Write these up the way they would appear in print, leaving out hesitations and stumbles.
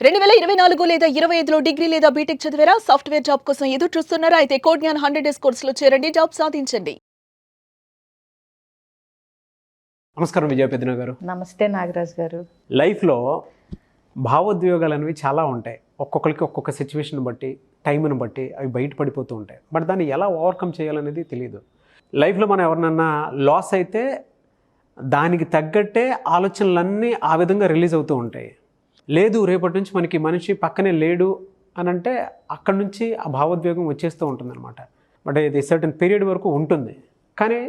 2024 లేదా 25లో డిగ్రీ లేదా బీటెక్ చదివారా? సాఫ్ట్‌వేర్ జాబ్ కోసం ఎదురు చూస్తున్నారా? అయితే కోడ్ జ్ఞాన్ 100 డేస్ కోర్సులో చేరండి, జాబ్ సాధించండి. నమస్కారం విజయ పెద్దన గారు. నమస్తే నాగరాజ్ గారు. లైఫ్లో భావోద్వేగాలు అనేవి చాలా ఉంటాయి. ఒక్కొక్కరికి ఒక్కొక్క సిచ్యువేషన్ బట్టి, టైంని బట్టి అవి బయటపడిపోతూ ఉంటాయి. బట్ దాన్ని ఎలా ఓవర్కమ్ చేయాలనేది తెలియదు. లైఫ్లో మనం ఎవరినన్నా లాస్ అయితే దానికి తగ్గట్టే ఆలోచనలన్నీ ఆ విధంగా రిలీజ్ అవుతూ ఉంటాయి. లేదు రేపటి నుంచి మనకి మనిషి పక్కనే లేడు అని అంటే అక్కడి నుంచి ఆ భావోద్వేగం వచ్చేస్తూ ఉంటుందన్నమాట. బట్ ఇది సర్టన్ పీరియడ్ వరకు ఉంటుంది. కానీ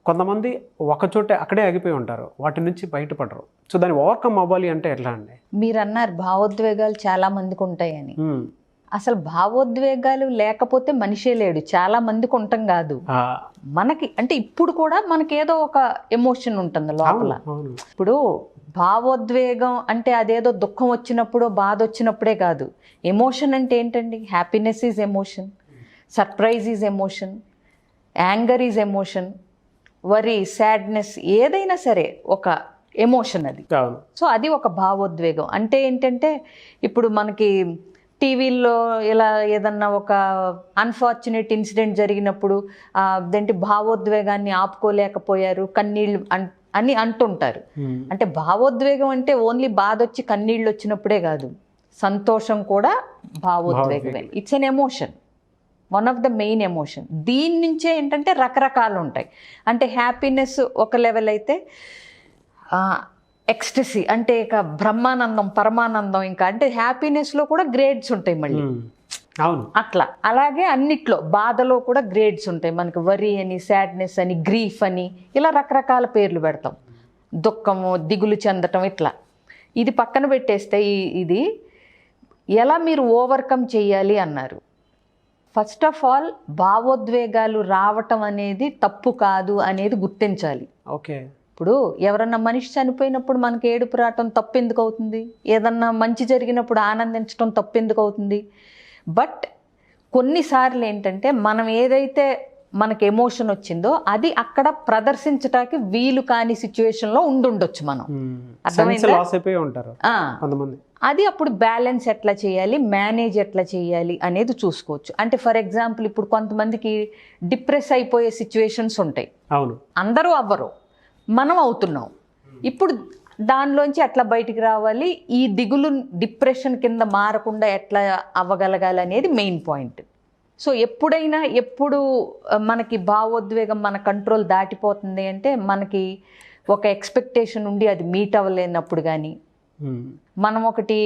కొంతమంది ఒకచోటే అక్కడే ఆగిపోయి ఉంటారు, వాటి నుంచి బయటపడరు. సో దాన్ని ఓవర్కమ్ అవ్వాలి అంటే ఎట్లా అండి? మీరు అన్నారు భావోద్వేగాలు చాలా మందికి ఉంటాయని. అసలు భావోద్వేగాలు లేకపోతే మనిషే లేడు, చాలా మందికి ఉంటాం కాదు. మనకి అంటే ఇప్పుడు కూడా మనకి ఏదో ఒక ఎమోషన్ ఉంటుంది లోపల. ఇప్పుడు భావోద్వేగం అంటే అదేదో దుఃఖం వచ్చినప్పుడు బాధ వచ్చినప్పుడే కాదు. ఎమోషన్ అంటే ఏంటండి? Happiness is emotion, surprise is emotion, anger is emotion, worry, sadness, ఏదైనా సరే ఒక ఎమోషన్ అది. సో అది ఒక భావోద్వేగం. అంటే ఏంటంటే ఇప్పుడు మనకి టీవీల్లో ఇలా ఏదన్నా ఒక అన్ఫార్చునేట్ ఇన్సిడెంట్ జరిగినప్పుడు అదేంటి భావోద్వేగాన్ని ఆపుకోలేకపోయారు, కన్నీళ్ళు అని అంటుంటారు. అంటే భావోద్వేగం అంటే ఓన్లీ బాధ వచ్చి కన్నీళ్ళు వచ్చినప్పుడే కాదు, సంతోషం కూడా భావోద్వేగమే. It's an emotion, one of the main emotion. దీని నుంచే ఏంటంటే రకరకాలు ఉంటాయి. అంటే హ్యాపీనెస్ ఒక లెవెల్ అయితే, ఎక్స్టసీ అంటే ఇక బ్రహ్మానందం, పరమానందం. ఇంకా అంటే హ్యాపీనెస్లో కూడా గ్రేడ్స్ ఉంటాయి మళ్ళీ. అవును, అట్లా. అలాగే అన్నిట్లో బాధలో కూడా గ్రేడ్స్ ఉంటాయి మనకి. వరీ అని, సాడ్నెస్ అని, గ్రీఫ్ అని, ఇలా రకరకాల పేర్లు పెడతాం. దుఃఖము, దిగులు చెందటం, ఇట్లా. ఇది పక్కన పెట్టేస్తే ఇది ఎలా మీరు ఓవర్కమ్ చేయాలి అన్నారు. ఫస్ట్ ఆఫ్ ఆల్ భావోద్వేగాలు రావటం అనేది తప్పు కాదు అనేది గుర్తించాలి. ఓకే. ఇప్పుడు ఎవరన్నా మనిషి చనిపోయినప్పుడు మనకి ఏడుపు రావటం తప్పు ఎందుకు అవుతుంది? ఏదన్నా మంచి జరిగినప్పుడు ఆనందించడం తప్పు ఎందుకు అవుతుంది? బట్ కొన్నిసార్లు ఏంటంటే మనం ఏదైతే మనకి ఎమోషన్ వచ్చిందో అది అక్కడ ప్రదర్శించటానికి వీలు కాని సిచ్యువేషన్లో ఉండుండొచ్చు. మనం అది అప్పుడు బ్యాలెన్స్ ఎట్లా చేయాలి, మేనేజ్ ఎట్లా చేయాలి అనేది చూసుకోవచ్చు. అంటే ఫర్ ఎగ్జాంపుల్ ఇప్పుడు కొంతమందికి డిప్రెస్ అయిపోయే సిచ్యువేషన్స్ ఉంటాయి. అవును, అందరూ అవ్వరు, మనం అవుతున్నాం. ఇప్పుడు దానిలోంచి ఎట్లా బయటికి రావాలి, ఈ దిగులు డిప్రెషన్ కింద మారకుండా ఎట్లా అవ్వగలగాలి అనేది మెయిన్ పాయింట్. సో ఎప్పుడు మనకి భావోద్వేగం మన కంట్రోల్ దాటిపోతుంది అంటే మనకి ఒక ఎక్స్పెక్టేషన్ ఉండి అది మీట్ అవ్వలేనప్పుడు కానీ, మనం ఒకటి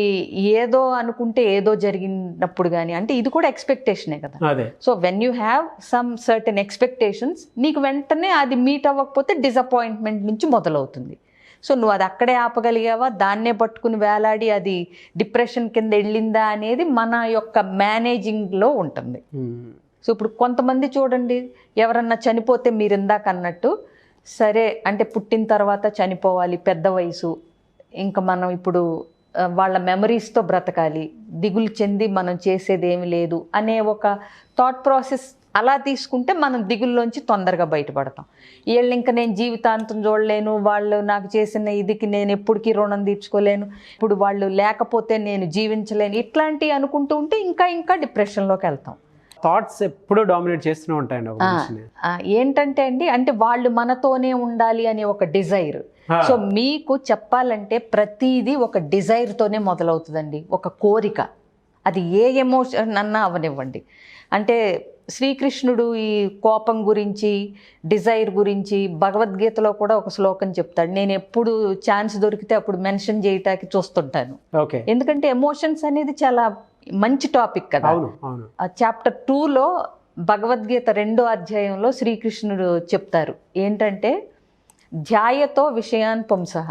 ఏదో అనుకుంటే ఏదో జరిగినప్పుడు కానీ, అంటే ఇది కూడా ఎక్స్పెక్టేషనే కదా. So when you have some certain expectations, నీకు వెంటనే అది మీట్ అవ్వకపోతే డిసప్పాయింట్మెంట్ నుంచి మొదలవుతుంది. సో నువ్వు అది అక్కడే ఆపగలిగావా, దాన్నే పట్టుకుని వేలాడి అది డిప్రెషన్ కింద వెళ్ళిందా అనేది మన యొక్క మేనేజింగ్లో ఉంటుంది. సో ఇప్పుడు కొంతమంది చూడండి, ఎవరన్నా చనిపోతే మీరు ఇందాక అన్నట్టు, సరే అంటే పుట్టిన తర్వాత చనిపోవాలి, పెద్ద వయసు, ఇంకా మనం ఇప్పుడు వాళ్ళ మెమరీస్తో బ్రతకాలి, దిగులు చెంది మనం చేసేది ఏమి లేదు అనే ఒక థాట్ ప్రాసెస్ అలా తీసుకుంటే మనం దిగుల్లోంచి తొందరగా బయటపడతాం. వీళ్ళు ఇంకా నేను జీవితాంతం చూడలేను, వాళ్ళు నాకు చేసిన ఇదికి నేను ఎప్పటికీ రుణం తీర్చుకోలేను, ఇప్పుడు వాళ్ళు లేకపోతే నేను జీవించలేను, ఇట్లాంటివి అనుకుంటూ ఉంటే ఇంకా డిప్రెషన్లోకి వెళ్తాం. థాట్స్ ఎప్పుడూ డామినేట్ చేస్తూనే ఉంటాయండి. ఏంటంటే అండి, అంటే వాళ్ళు మనతోనే ఉండాలి అనే ఒక డిజైర్. సో మీకు చెప్పాలంటే ప్రతిదీ ఒక డిజైర్తోనే మొదలవుతుందండి, ఒక కోరిక. అది ఏ ఎమోషన్ అన్నా అవనివ్వండి. అంటే శ్రీకృష్ణుడు ఈ కోపం గురించి, డిజైర్ గురించి భగవద్గీతలో కూడా ఒక శ్లోకం చెప్తాడు. నేను ఎప్పుడు ఛాన్స్ దొరికితే అప్పుడు మెన్షన్ చేయటానికి చూస్తుంటాను. ఎందుకంటే ఎమోషన్స్ అనేది చాలా మంచి టాపిక్ కదా. చాప్టర్ 2లో భగవద్గీత 2వ అధ్యాయంలో శ్రీకృష్ణుడు చెప్తారు ఏంటంటే, ధ్యాయతో విషయాన్ పుంసః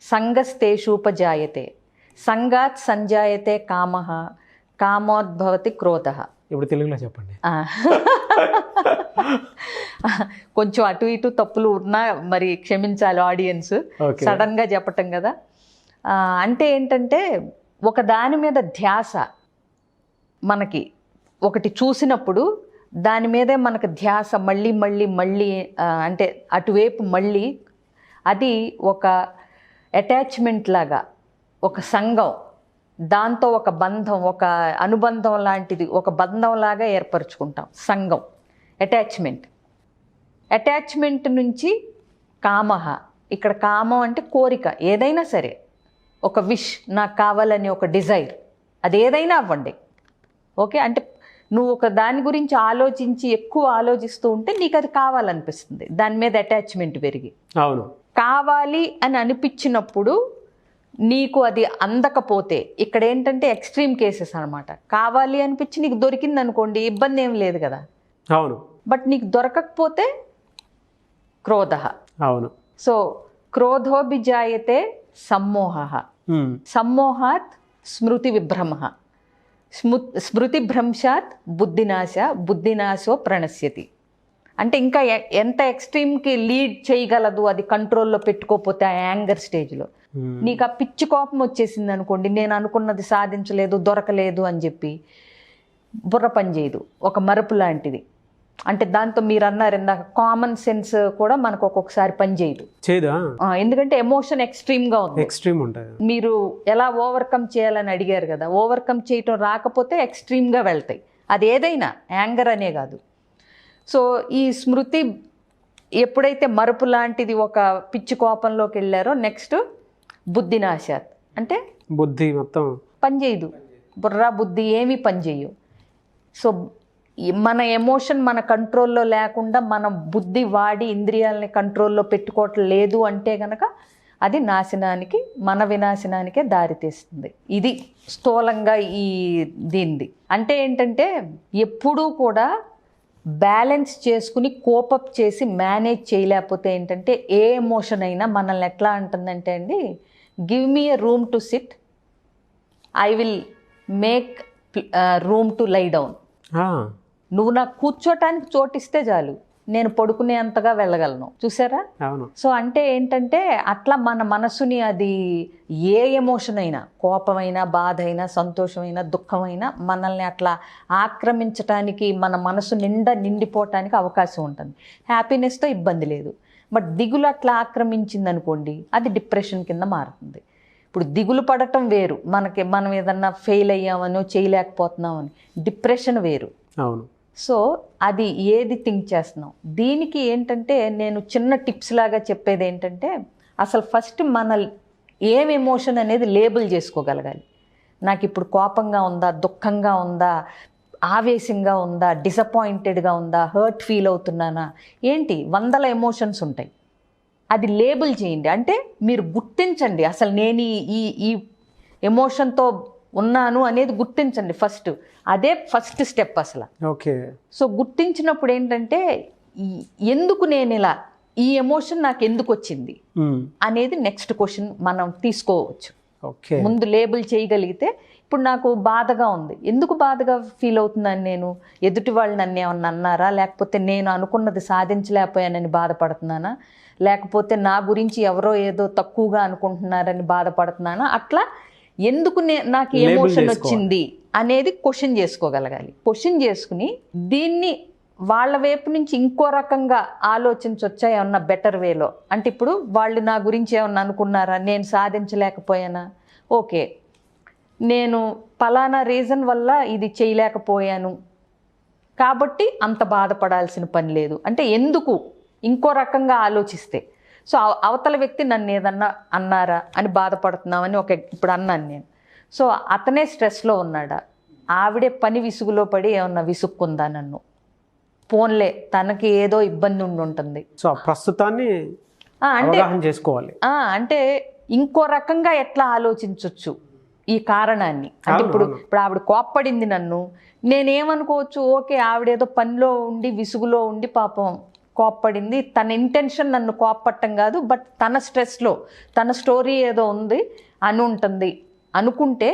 సంగస్తేషూపజాయతే సంగాత్ సంజాయతే కామః కామోద్భవతి క్రోధః. ఇప్పుడు తెలుగులో చెప్పండి. కొంచెం అటు ఇటు తప్పులు ఉన్నా మరి క్షమించాలి ఆడియన్స్, సడన్గా చెప్పటం కదా. అంటే ఏంటంటే ఒక దాని మీద ధ్యాస, మనకి ఒకటి చూసినప్పుడు దాని మీదే మనకు ధ్యాస మళ్ళీ అంటే అటువైపు మళ్ళీ అది ఒక అటాచ్మెంట్ లాగా, ఒక సంఘం దాంతో ఒక బంధం, ఒక అనుబంధం లాంటిది, ఒక బంధం లాగా ఏర్పరచుకుంటాం. సంఘం, అటాచ్మెంట్ నుంచి కామహ. ఇక్కడ కామం అంటే కోరిక, ఏదైనా సరే ఒక విష్, నాకు కావాలని ఒక డిజైర్, అది ఏదైనా అవ్వండి. ఓకే, అంటే నువ్వు ఒక దాని గురించి ఆలోచించి ఎక్కువ ఆలోచిస్తూ ఉంటే నీకు అది కావాలనిపిస్తుంది, దాని మీద అటాచ్మెంట్ పెరిగి. అవును. కావాలి అని అనిపించినప్పుడు నీకు అది అందకపోతే, ఇక్కడ ఏంటంటే ఎక్స్ట్రీమ్ కేసెస్ అనమాట. కావాలి అనిపించి నీకు దొరికింది అనుకోండి, ఇబ్బంది ఏం లేదు కదా. అవును. బట్ నీకు దొరకకపోతే క్రోధ. అవును. సో క్రోధోభిజాయతే సమ్మోహ, సమ్మోహాత్ స్మృతి విభ్రమ, స్మృతిభ్రంశాత్ బుద్ధినాశ, బుద్ధినాశో ప్రణశ్యతి. అంటే ఇంకా ఎంత ఎక్స్ట్రీమ్కి లీడ్ చేయగలదు అది కంట్రోల్లో పెట్టుకోకపోతే ఆ యాంగర్ స్టేజ్లో. నీకు ఆ పిచ్చి కోపం వచ్చేసింది అనుకోండి, నేను అనుకున్నది సాధించలేదు, దొరకలేదు అని చెప్పి బుర్ర పని చేయదు, ఒక మరపు లాంటిది. అంటే దాంతో మీరు అన్నారు ఇందాక, కామన్ సెన్స్ కూడా మనకు ఒక్కొక్కసారి పని చేయదు. ఎందుకంటే ఎమోషన్ ఎక్స్ట్రీమ్గా ఉంది, ఎక్స్ట్రీమ్ ఉంటుంది. మీరు ఎలా ఓవర్కమ్ చేయాలని అడిగారు కదా, ఓవర్కమ్ చేయటం రాకపోతే ఎక్స్ట్రీమ్గా వెళ్తాయి. అది ఏదైనా, యాంగర్ అనే కాదు. సో ఈ స్మృతి ఎప్పుడైతే మరుపు లాంటిది ఒక పిచ్చి కోపంలోకి వెళ్ళారో, నెక్స్ట్ బుద్ధినాశాత్ అంటే బుద్ధి మొత్తం పనిచేయదు, బుర్ర బుద్ధి ఏమీ పనిచేయవు. సో మన ఎమోషన్ మన కంట్రోల్లో లేకుండా మన బుద్ధి వాడి ఇంద్రియాలని కంట్రోల్లో పెట్టుకోవటం లేదు అంటే కనుక అది నాశనానికి, మన వినాశనానికే దారితీస్తుంది. ఇది స్థూలంగా ఈ దీనిది. అంటే ఏంటంటే ఎప్పుడూ కూడా బ్యాలెన్స్ చేసుకుని కోపప్ చేసి మేనేజ్ చేయలేకపోతే ఏంటంటే ఏ ఎమోషన్ అయినా మనల్ని ఎట్లా అంటుందంటే అండి, give me a room to SIT, I will make room to lie down. నువ్వు నాకు కూర్చోటానికి చోటిస్తే చాలు, నేను పడుకునే అంతగా వెళ్ళగలను. చూసారా? సో అంటే ఏంటంటే అట్లా మన మనసుని అది ఏ ఎమోషన్ అయినా, కోపమైనా, బాధ అయినా, సంతోషమైనా, దుఃఖమైనా మనల్ని అట్లా ఆక్రమించటానికి, మన మనసు నిండిపోవటానికి అవకాశం ఉంటుంది. హ్యాపీనెస్తో ఇబ్బంది లేదు. బట్ దిగులు అట్లా ఆక్రమించింది అనుకోండి, అది డిప్రెషన్ కింద మారుతుంది. ఇప్పుడు దిగులు పడటం వేరు, మనం ఏదన్నా ఫెయిల్ అయ్యామనో చేయలేకపోతున్నామని. డిప్రెషన్ వేరు. అవును. సో అది ఏది థింక్ చేస్తున్నాం. దీనికి ఏంటంటే నేను చిన్న టిప్స్ లాగా చెప్పేది ఏంటంటే, అసలు ఫస్ట్ మన ఏం ఎమోషన్ అనేది లేబుల్ చేసుకోగలగాలి. నాకు ఇప్పుడు కోపంగా ఉందా, దుఃఖంగా ఉందా, ఆవేశంగా ఉందా, డిసప్పాయింటెడ్గా ఉందా, హర్ట్ ఫీల్ అవుతున్నానా, ఏంటి 100 ఎమోషన్స్ ఉంటాయి. అది లేబుల్ చేయండి. అంటే మీరు గుర్తించండి, అసలు నేను ఈ ఎమోషన్తో ఉన్నాను అనేది గుర్తించండి ఫస్ట్. అదే ఫస్ట్ స్టెప్ అసలు. ఓకే. సో గుర్తించినప్పుడు ఏంటంటే ఎందుకు నేను ఇలా, ఈ ఎమోషన్ నాకు ఎందుకు వచ్చింది అనేది నెక్స్ట్ క్వశ్చన్ మనం తీసుకోవచ్చు. ముందు లేబుల్ చేయగలిగితే, ఇప్పుడు నాకు బాధగా ఉంది, ఎందుకు బాధగా ఫీల్ అవుతున్నాను నేను, ఎదుటి వాళ్ళు నన్ను ఏమన్నా అన్నారా, లేకపోతే నేను అనుకున్నది సాధించలేకపోయానని బాధపడుతున్నానా, లేకపోతే నా గురించి ఎవరో ఏదో తక్కువగా అనుకుంటున్నారని బాధపడుతున్నానా, అట్లా ఎందుకు నాకు ఎమోషన్ వచ్చింది అనేది క్వశ్చన్ చేసుకోగలగాలి. క్వశ్చన్ చేసుకుని దీన్ని వాళ్ళ వైపు నుంచి ఇంకో రకంగా ఆలోచించవచ్చా, ఏమన్నా బెటర్ వేలో. అంటే ఇప్పుడు వాళ్ళు నా గురించి ఏమన్నా అనుకున్నారా, నేను సాధించలేకపోయానా, ఓకే నేను పలానా రీజన్ వల్ల ఇది చేయలేకపోయాను కాబట్టి అంత బాధపడాల్సిన పని లేదు అంటే ఎందుకు ఇంకో రకంగా ఆలోచిస్తే. సో అవతల వ్యక్తి నన్ను ఏదన్నా అన్నారా అని బాధపడుతున్నామని ఇప్పుడు అన్నాను నేను. సో అతనే స్ట్రెస్లో ఉన్నాడా, ఆవిడే పని విసుగులో పడి ఏమన్నా విసుక్కుందా నన్ను, పోన్లే తనకి ఏదో ఇబ్బంది ఉంటుంది. సో ప్రస్తుతాన్ని అవగాహన చేసుకోవాలి. అంటే ఇంకో రకంగా ఎట్లా ఆలోచించవచ్చు ఈ కారణాన్ని. అంటే ఇప్పుడు ఆవిడ కోప్పడింది నన్ను, నేనేమనుకోవచ్చు, ఓకే ఆవిడేదో పనిలో ఉండి విసుగులో ఉండి పాపం కోప్పడింది, తన ఇంటెన్షన్ నన్ను కోప్పట్టం కాదు, బట్ తన స్ట్రెస్లో తన స్టోరీ ఏదో ఉంది అని ఉంటుంది అనుకుంటే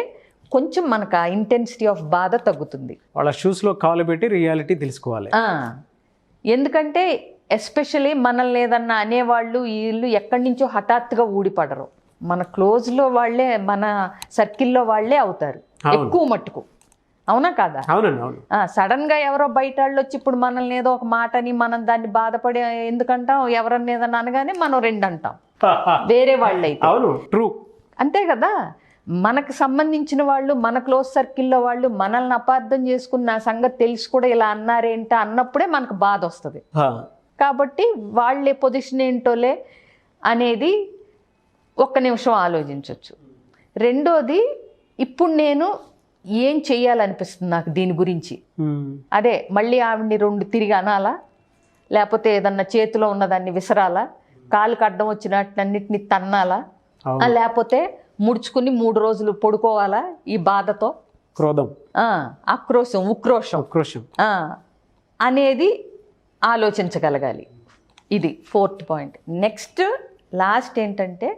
కొంచెం మనకు ఆ ఇంటెన్సిటీ ఆఫ్ బాధ తగ్గుతుంది. వాళ్ళ షూస్లో కాలు పెట్టి రియాలిటీ తెలుసుకోవాలి. ఎందుకంటే ఎస్పెషలీ మనల్ని ఏదన్నా అనేవాళ్ళు వీళ్ళు ఎక్కడి నుంచో హఠాత్తుగా ఊడిపడరు, మన క్లోజ్లో వాళ్ళే, మన సర్కిల్లో వాళ్ళే అవుతారు ఎక్కువ మట్టుకు. అవునా కాదా? సడన్గా ఎవరో బయట వాళ్ళు వచ్చి ఇప్పుడు మనల్ని ఏదో ఒక మాటని మనం దాన్ని బాధపడి ఎందుకంటాం, ఎవరన్నా ఏదన్నా అనగానే మనం 2 అంటాం వేరే వాళ్ళైతే. ట్రూ. అంతే కదా. మనకు సంబంధించిన వాళ్ళు, మన క్లోజ్ సర్కిల్లో వాళ్ళు మనల్ని అపార్థం చేసుకుని నా సంగతి తెలిసి కూడా ఇలా అన్నారేంటా అన్నప్పుడే మనకు బాధ వస్తుంది. కాబట్టి వాళ్ళే పొజిషన్ ఏంటోలే అనేది ఒక్క నిమిషం ఆలోచించవచ్చు. రెండోది, ఇప్పుడు నేను ఏం చెయ్యాలనిపిస్తుంది నాకు దీని గురించి. అదే మళ్ళీ ఆవిడ్ని 2 తిరిగి అనాలా, లేకపోతే ఏదన్నా చేతిలో ఉన్నదాన్ని విసరాలా, కాలుకి అడ్డం వచ్చినట్లన్నిటిని తన్నాలా, లేకపోతే ముడుచుకుని 3 రోజులు పడుకోవాలా ఈ బాధతో, క్రోధం, ఉక్రోషం అనేది ఆలోచించగలగాలి. ఇది 4th పాయింట్. నెక్స్ట్ లాస్ట్ ఏంటంటే,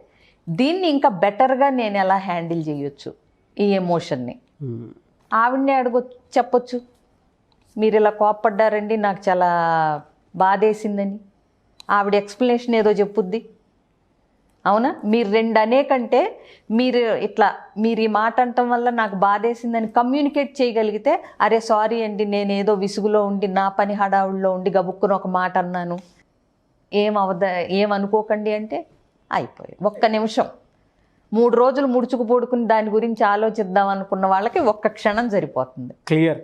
దీన్ని ఇంకా బెటర్గా నేను ఎలా హ్యాండిల్ చేయొచ్చు ఈ ఎమోషన్ని. ఆవిడనే చెప్పొచ్చు, మీరు ఇలా కోప్పడ్డారండి, నాకు చాలా బాధేసిందని. ఆవిడ ఎక్స్ప్లెనేషన్ ఏదో చెప్పుద్ది, అవునా? మీరు 2 అనేకంటే మీరు ఈ మాట అనటం వల్ల నాకు బాధేసిందని కమ్యూనికేట్ చేయగలిగితే, అరే సారీ అండి, నేను ఏదో విసుగులో ఉండి నా పని హడావుల్లో ఉండి గబుక్కుని ఒక మాట అన్నాను, ఏమనుకోకండి అంటే అయిపోయి. 1 నిమిషం 3 రోజులు ముడుచుకు పడుకుని దాని గురించి ఆలోచిద్దాం అనుకున్న వాళ్ళకి 1 క్షణం సరిపోతుంది. క్లియర్.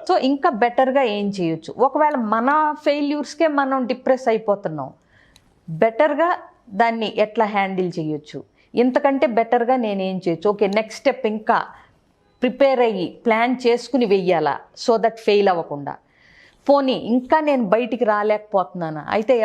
సో ఇంకా బెటర్గా ఏం చేయొచ్చు? ఒకవేళ మన ఫెయిల్యూర్స్కే మనం డిప్రెస్ అయిపోతున్నాం, బెటర్గా దాన్ని ఎట్లా హ్యాండిల్ చేయొచ్చు, ఇంతకంటే బెటర్గా నేనేం చేయొచ్చు? ఓకే, నెక్స్ట్ స్టెప్ ఇంకా ప్రిపేర్ అయ్యి ప్లాన్ చేసుకుని వెయ్యాలా, సో దట్ ఫెయిల్ అవ్వకుండా. పోనీ ఇంకా నేను బయటికి రాలేకపోతున్నానా, అయితే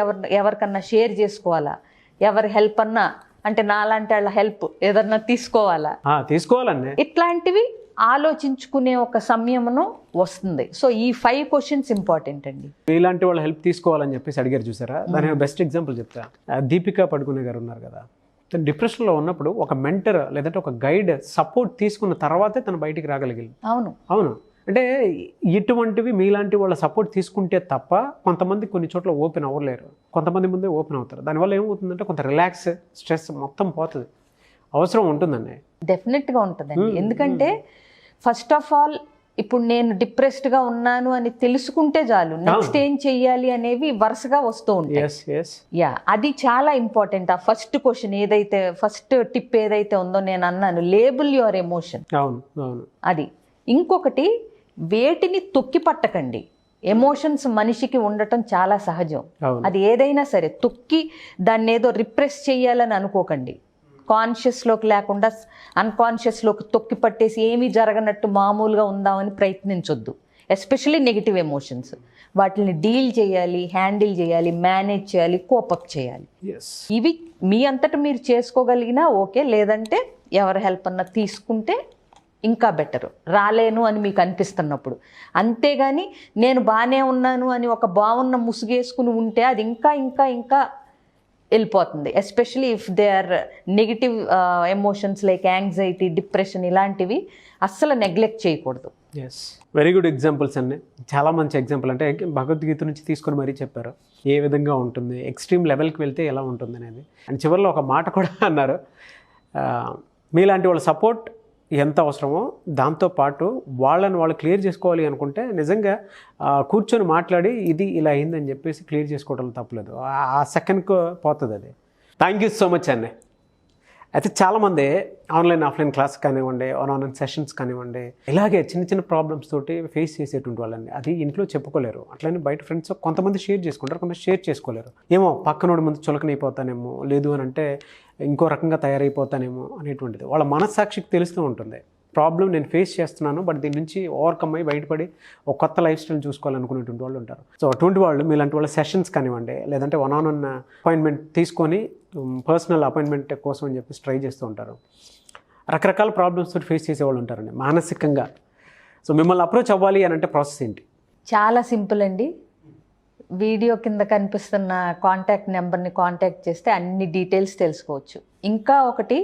ఎవరికన్నా షేర్ చేసుకోవాలా, ఎవరి హెల్ప్ అన్నా, అంటే నాలాంటి వాళ్ళ హెల్ప్ ఏదన్నా తీసుకోవాలండి. ఇట్లాంటివి ఆలోచించుకునే ఒక సమయమును వస్తుంది. సో ఈ 5 క్వశ్చన్స్ ఇంపార్టెంట్ అండి. ఇలాంటి వాళ్ళ హెల్ప్ తీసుకోవాలని చెప్పేసి అడిగారు చూసారా, దాని బెస్ట్ ఎగ్జాంపుల్ చెప్తా. దీపికా పడుకునే గారు ఉన్నారు కదా, తను డిప్రెషన్లో ఉన్నప్పుడు ఒక మెంటర్ లేదంటే ఒక గైడ్ సపోర్ట్ తీసుకున్న తర్వాతే తను బయటికి రాగలిగింది. అవును. అంటే ఇటువంటివి మీలాంటి వాళ్ళ సపోర్ట్ తీసుకుంటే తప్ప కొంతమంది కొన్ని చోట్ల ఓపెన్ అవ్వలేరు, కొంతమంది ముందే ఓపెన్ అవుతారు. దానివల్ల ఏమవుతుందంటే కొంత రిలాక్స్, స్ట్రెస్ మొత్తం పోతుంది. అవసరం ఉంటుందండి, డెఫినెట్గా ఉంటుందండి. ఎందుకంటే ఫస్ట్ ఆఫ్ ఆల్ ఇప్పుడు నేను డిప్రెస్డ్గా ఉన్నాను అని తెలుసుకుంటే చాలు, నెక్స్ట్ ఏం చెయ్యాలి అనేవి వరుసగా వస్తూ ఉంటాయి. అది చాలా ఇంపార్టెంట్. ఆ ఫస్ట్ క్వశ్చన్ ఏదైతే, ఫస్ట్ టిప్ ఏదైతే ఉందో నేను అన్నాను, లేబుల్ యువర్ ఎమోషన్. అది. ఇంకొకటి, వేటిని తొక్కి పట్టకండి. ఎమోషన్స్ మనిషికి ఉండటం చాలా సహజం. అది ఏదైనా సరే తొక్కి దాన్ని ఏదో రిప్రెస్ చేయాలని అనుకోకండి. కాన్షియస్లోకి లేకుండా అన్కాన్షియస్లోకి తొక్కి పట్టేసి ఏమీ జరగనట్టు మామూలుగా ఉందామని ప్రయత్నించొద్దు. ఎస్పెషల్లీ నెగిటివ్ ఎమోషన్స్, వాటిని డీల్ చేయాలి, హ్యాండిల్ చేయాలి, మేనేజ్ చేయాలి, కోపప్ చేయాలి. ఇవి మీ అంతటా మీరు చేసుకోగలిగినా ఓకే, లేదంటే ఎవరి హెల్ప్ అన్నా తీసుకుంటే ఇంకా బెటరు, రాలేను అని మీకు అనిపిస్తున్నప్పుడు. అంతేగాని నేను బాగానే ఉన్నాను అని ఒక బాగున్న ముసుగేసుకుని ఉంటే అది ఇంకా ఇంకా ఇంకా వెళ్ళిపోతుంది. Especially if they are negative emotions like anxiety, depression, ఇలాంటివి అస్సలు నెగ్లెక్ట్ చేయకూడదు. వెరీ గుడ్ ఎగ్జాంపుల్స్ అండి, చాలా మంచి ఎగ్జాంపుల్. అంటే భగవద్గీత నుంచి తీసుకొని మరీ చెప్పారు ఏ విధంగా ఉంటుంది, ఎక్స్ట్రీమ్ లెవెల్కి వెళ్తే ఎలా ఉంటుంది అనేది. అండ్ చివరిలో ఒక మాట కూడా అన్నారు, మీలాంటి వాళ్ళ సపోర్ట్ ఎంత అవసరమో దాంతోపాటు వాళ్ళని వాళ్ళు క్లియర్ చేసుకోవాలి అనుకుంటే నిజంగా కూర్చొని మాట్లాడి ఇది ఇలా అయిందని చెప్పేసి క్లియర్ చేసుకోవడం తప్పలేదు, ఆ సెకండ్కు పోతుంది అది. థ్యాంక్ యూ సో మచ్ అండి. అయితే చాలామంది ఆన్లైన్ ఆఫ్లైన్ క్లాస్ కానివ్వండి, ఆన్లైన్ సెషన్స్ కానివ్వండి, ఇలాగే చిన్న చిన్న ప్రాబ్లమ్స్ తోటి ఫేస్ చేసేటువంటి వాళ్ళని అది ఇంట్లో చెప్పుకోలేరు. అట్లనే బయట ఫ్రెండ్స్ కొంతమంది షేర్ చేసుకుంటారు, కొంతమంది షేర్ చేసుకోలేరు. ఏమో పక్కనోడి ముందు చులకనైపోతానేమో, లేదు అని అంటే ఇంకో రకంగా తయారైపోతానేమో అనేటువంటిది వాళ్ళ మనస్సాక్షికి తెలుస్తూ ఉంటుంది. ప్రాబ్లం నేను ఫేస్ చేస్తున్నాను, బట్ దీని నుంచి ఓవర్కమ్ అయ్యి బయటపడి ఒక కొత్త లైఫ్ స్టైల్ చూసుకోవాలనుకునేటువంటి వాళ్ళు ఉంటారు. సో అటువంటి వాళ్ళు మీలాంటి వాళ్ళ సెషన్స్ కానివ్వండి, లేదంటే వన్ అపాయింట్మెంట్ తీసుకొని పర్సనల్ అపాయింట్మెంట్ కోసం అని చెప్పి ట్రై చేస్తూ ఉంటారు. రకరకాల ప్రాబ్లమ్స్ తోటి ఫేస్ చేసేవాళ్ళు ఉంటారండి మానసికంగా. సో మిమ్మల్ని అప్రోచ్ అవ్వాలి అని అంటే ప్రాసెస్ ఏంటి? చాలా సింపుల్ అండి. వీడియో కింద కనిపిస్తున్న కాంటాక్ట్ నెంబర్ని కాంటాక్ట్ చేస్తే అన్ని డీటెయిల్స్ తెలుసుకోవచ్చు. ఇంకా ఒకటి,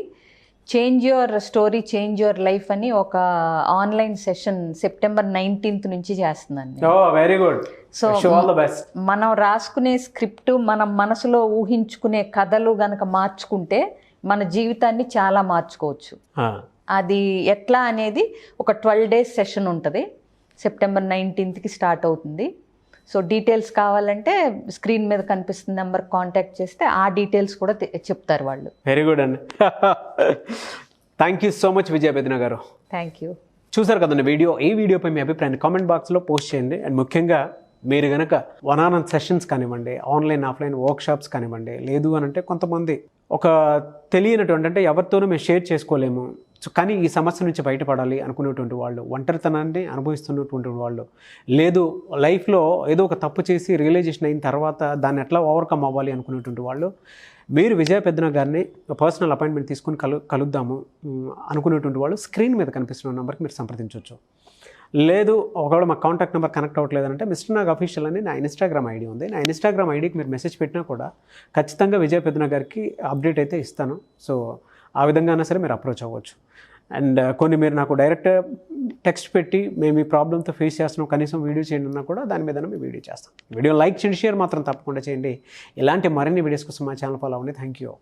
change your story change your life అని ఒక ఆన్లైన్ సెషన్ September 19th నుంచి చేస్తున్నాను. Very good. సో మనం రాసుకునే స్క్రిప్ట్, మనం మనసులో ఊహించుకునే కథలు గనక మార్చుకుంటే మన జీవితాన్ని చాలా మార్చుకోవచ్చు. అది ఎట్లా అనేది ఒక 12 days సెషన్ ఉంటుంది. September 19th స్టార్ట్ అవుతుంది. సో డీటెయిల్స్ కావాలంటే స్క్రీన్ మీద కనిపిస్తున్న నెంబర్ కాంటాక్ట్ చేస్తే ఆ డీటెయిల్స్ కూడా చెప్తారు వాళ్ళు. వెరీ గుడ్ అండి. థ్యాంక్ యూ సో మచ్ విజయ పెద్దన గారు. Thank you. చూసారు కదండి ఈ వీడియోపై మీ అభిప్రాయాన్ని కామెంట్ బాక్స్లో పోస్ట్ చేయండి. అండ్ ముఖ్యంగా మీరు కనుక వన్ సెషన్స్ కానివ్వండి, ఆన్లైన్ ఆఫ్లైన్ వర్క్షాప్స్ కానివ్వండి, లేదు అని అంటే కొంతమంది ఒక తెలియనటువంటి అంటే ఎవరితోనూ మేము షేర్ చేసుకోలేము, సో కానీ ఈ సమస్య నుంచి బయటపడాలి అనుకునేటువంటి వాళ్ళు, ఒంటరితనాన్ని అనుభవిస్తున్నటువంటి వాళ్ళు, లేదు లైఫ్లో ఏదో ఒక తప్పు చేసి రియలైజేషన్ అయిన తర్వాత దాన్ని ఎట్లా ఓవర్కమ్ అవ్వాలి అనుకునేటువంటి వాళ్ళు, మీరు విజయ పెద్దన గారిని పర్సనల్ అపాయింట్మెంట్ తీసుకుని కలుద్దాము అనుకునేటువంటి వాళ్ళు స్క్రీన్ మీద కనిపిస్తున్న నెంబర్కి మీరు సంప్రదించవచ్చు. లేదు ఒకవేళ మా కాంటాక్ట్ నెంబర్ కనెక్ట్ అవ్వట్లేదంటే మిస్టర్ నాగ్ అఫీషియల్ అని నా ఇన్స్టాగ్రామ్ ఐడి ఉంది. నా ఇన్స్టాగ్రామ్ ఐడికి మీరు మెసేజ్ పెట్టినా కూడా ఖచ్చితంగా విజయ పెద్దన గారికి అప్డేట్ అయితే ఇస్తాను. సో ఆ విధంగా అయినా సరే మీరు అప్రోచ్ అవ్వచ్చు. అండ్ కొన్ని మీరు నాకు డైరెక్ట్ టెక్స్ట్ పెట్టి మేము ఈ ప్రాబ్లంతో ఫేస్ చేస్తున్నాం, కనీసం వీడియో చేయండి అన్నా కూడా దాని మీద మేము వీడియో చేస్తాం. వీడియో లైక్ చేయండి, షేర్ మాత్రం తప్పకుండా చేయండి. ఇలాంటి మరిన్ని వీడియోస్ కోసం మా ఛానల్ ఫాలో అవ్వండి. Thank you.